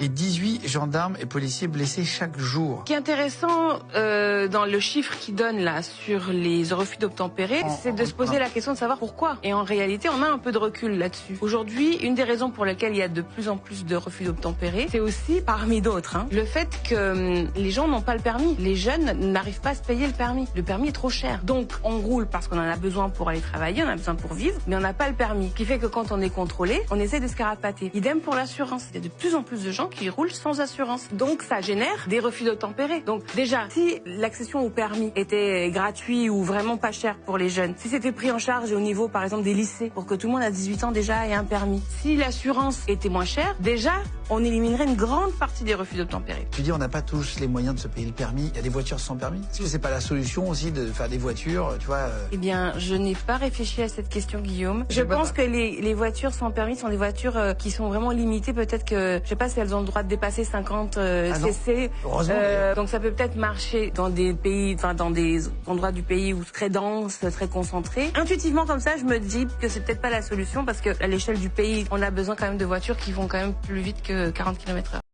et 18 gendarmes et policiers blessés chaque jour. Ce qui est intéressant dans le chiffre qu'il donne là sur les refus d'obtempérer, c'est de se poser la question de savoir pourquoi. Et en réalité, on a un peu de recul là-dessus. Aujourd'hui, une des raisons pour lesquelles il y a de plus en plus de refus d'obtempérer, c'est aussi, parmi d'autres, le fait que les gens n'ont pas le permis. Les jeunes n'arrivent pas à se payer le permis. Le permis est trop cher. Donc, on roule parce qu'on en a besoin pour aller travailler, on a besoin pour vivre, mais on n'a pas le permis. Ce qui fait que quand on est contrôlé, on essaie de se carapater. Idem pour l'assurance. Il y a de plus en plus de gens qui roulent sans assurance. Donc, ça génère des refus d'obtempérer. Donc, déjà, si l'accession au permis était gratuit ou vraiment pas cher pour les jeunes, si c'était pris en charge au niveau, par exemple, des lycées, pour que tout le monde à 18 ans déjà ait un permis, si l'assurance était moins chère, déjà, on éliminerait une grande partie des refus d'obtempérer. Tu dis on n'a pas tous les moyens de se payer le permis. Il y a des voitures sans permis. Est-ce que c'est pas la solution aussi de faire des voitures, tu vois Eh bien, je n'ai pas réfléchi à cette question, Guillaume. Je pense que les voitures sans permis sont des voitures qui sont vraiment limitées. Peut-être que, je sais pas si elles ont le droit de dépasser 50 cc. Heureusement. Donc ça peut peut-être marcher dans des pays, enfin dans des endroits du pays où c'est très dense, très concentré. Intuitivement comme ça, je me dis que c'est peut-être pas la solution parce que à l'échelle du pays, on a besoin quand même de voitures qui vont quand même plus vite que 40 km/h.